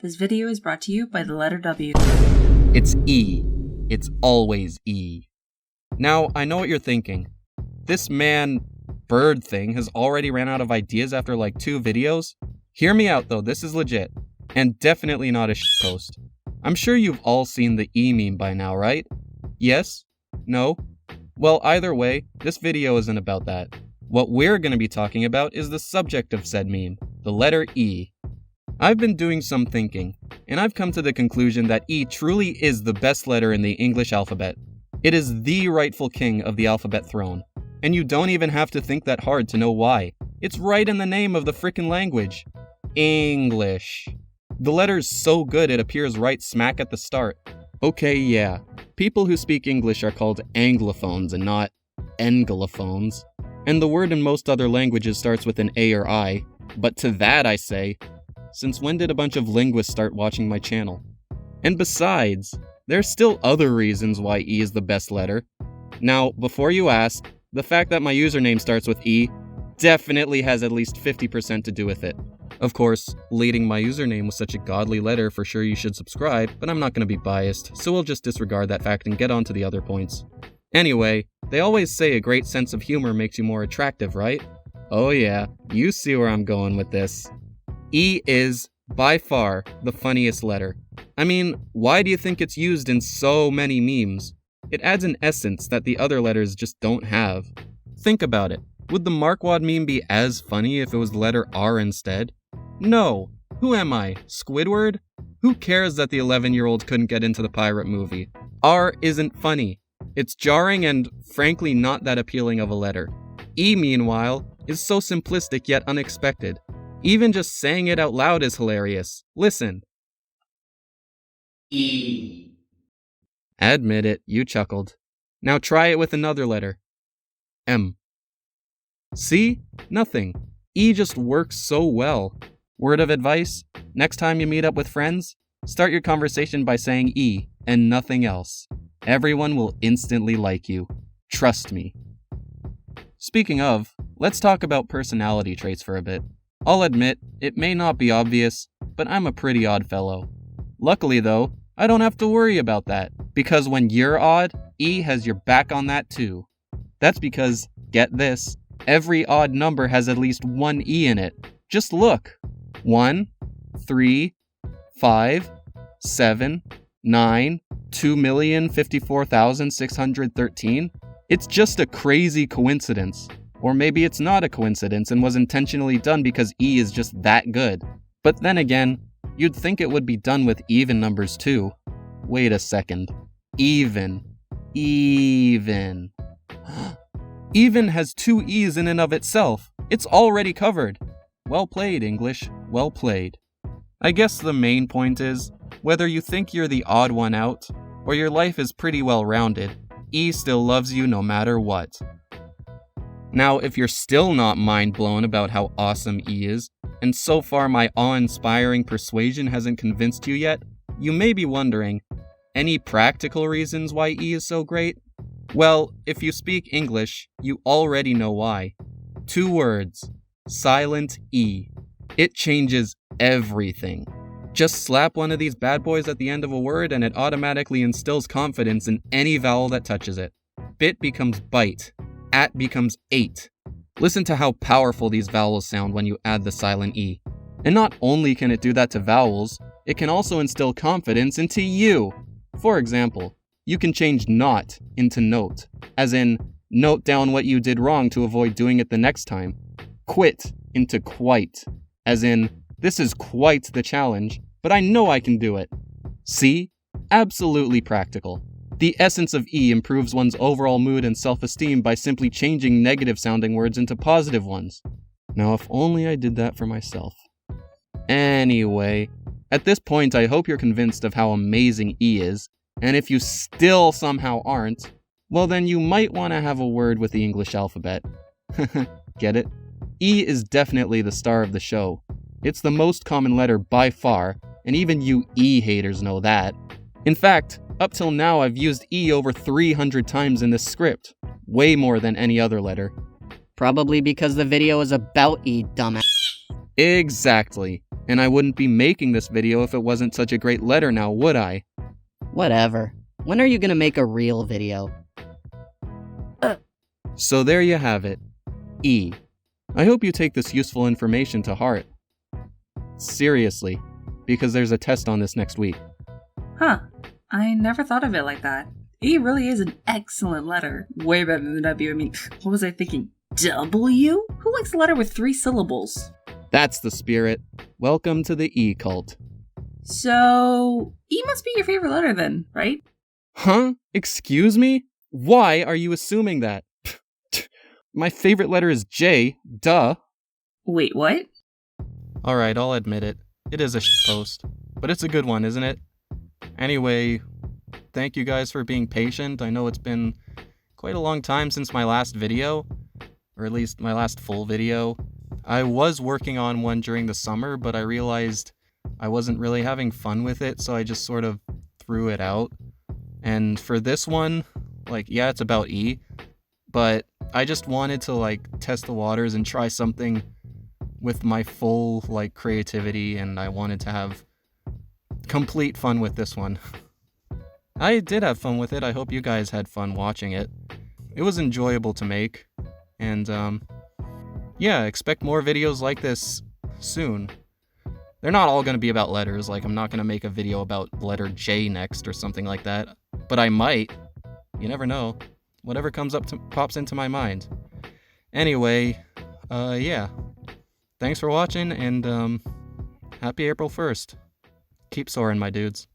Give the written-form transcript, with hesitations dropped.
This video is brought to you by the letter W. It's E. It's always E. Now, I know what you're thinking. This bird thing has already ran out of ideas after like 2 videos. Hear me out though, this is legit. And definitely not a shitpost. I'm sure you've all seen the E meme by now, right? Yes? No? Well, either way, this video isn't about that. What we're going to be talking about is the subject of said meme, the letter E. I've been doing some thinking, and I've come to the conclusion that E truly is the best letter in the English alphabet. It is the rightful king of the alphabet throne, and you don't even have to think that hard to know why. It's right in the name of the frickin' language. English. The letter's so good it appears right smack at the start. Okay, yeah, people who speak English are called Anglophones and not Englophones. And the word in most other languages starts with an A or I, but to that I say, since when did a bunch of linguists start watching my channel? And besides, there's still other reasons why E is the best letter. Now, before you ask, the fact that my username starts with E definitely has at least 50% to do with it. Of course, leading my username with such a godly letter, for sure you should subscribe, but I'm not going to be biased, so we'll just disregard that fact and get on to the other points. Anyway, they always say a great sense of humor makes you more attractive, right? Oh yeah, you see where I'm going with this. E is, by far, the funniest letter. I mean, why do you think it's used in so many memes? It adds an essence that the other letters just don't have. Think about it. Would the Markwad meme be as funny if it was the letter R instead? No. Who am I? Squidward? Who cares that the 11-year-old couldn't get into the pirate movie? R isn't funny. It's jarring and, frankly, not that appealing of a letter. E, meanwhile, is so simplistic yet unexpected. Even just saying it out loud is hilarious. Listen. E. Admit it, you chuckled. Now try it with another letter. M. See? Nothing. E just works so well. Word of advice? Next time you meet up with friends, start your conversation by saying E and nothing else. Everyone will instantly like you. Trust me. Speaking of, let's talk about personality traits for a bit. I'll admit, it may not be obvious, but I'm a pretty odd fellow. Luckily though, I don't have to worry about that, because when you're odd, E has your back on that too. That's because, get this, every odd number has at least one E in it. Just look. 1, 3, 5, 7, 9, 2,054,613. It's just a crazy coincidence. Or maybe it's not a coincidence and was intentionally done because E is just that good. But then again, you'd think it would be done with even numbers too. Wait a second. Even. Even has 2 E's in and of itself. It's already covered. Well played, English. Well played. I guess the main point is, whether you think you're the odd one out, or your life is pretty well rounded, E still loves you no matter what. Now, if you're still not mind blown about how awesome E is, and so far my awe-inspiring persuasion hasn't convinced you yet, you may be wondering, any practical reasons why E is so great? Well, if you speak English, you already know why. 2 words. Silent E. It changes everything. Just slap one of these bad boys at the end of a word and it automatically instills confidence in any vowel that touches it. Bit becomes bite. At becomes 8. Listen to how powerful these vowels sound when you add the silent E. And not only can it do that to vowels, it can also instill confidence into you. For example, you can change not into note, as in, note down what you did wrong to avoid doing it the next time. Quit into quite, as in, this is quite the challenge, but I know I can do it. See? Absolutely practical. The essence of E improves one's overall mood and self-esteem by simply changing negative-sounding words into positive ones. Now, if only I did that for myself. Anyway, at this point I hope you're convinced of how amazing E is, and if you still somehow aren't, well then you might want to have a word with the English alphabet. Get it? E is definitely the star of the show. It's the most common letter by far, and even you E haters know that. In fact, up till now I've used E over 300 times in this script. Way more than any other letter. Probably because the video is about E, dumbass. Exactly. And I wouldn't be making this video if it wasn't such a great letter now, would I? Whatever. When are you gonna make a real video? So there you have it. E. I hope you take this useful information to heart. Seriously, because there's a test on this next week. Huh. I never thought of it like that. E really is an excellent letter. Way better than W. I mean, what was I thinking? W? Who likes a letter with 3 syllables? That's the spirit. Welcome to the E cult. So, E must be your favorite letter then, right? Huh? Excuse me? Why are you assuming that? My favorite letter is J, duh. Wait, what? Alright, I'll admit it. It is a post. But it's a good one, isn't it? Anyway, thank you guys for being patient. I know it's been quite a long time since my last video, or at least my last full video. I was working on one during the summer, but I realized I wasn't really having fun with it, so I just sort of threw it out. And for this one, yeah, it's about E, but I just wanted to, test the waters and try something with my full, creativity, and I wanted to have complete fun with this one. I did have fun with it. I hope you guys had fun watching it. It was enjoyable to make, and, yeah, expect more videos like this soon. They're not all going to be about letters, I'm not going to make a video about letter J next or something like that, but I might. You never know. Whatever pops into my mind. Anyway, yeah. Thanks for watching, and, happy April 1st. Keep soaring, my dudes.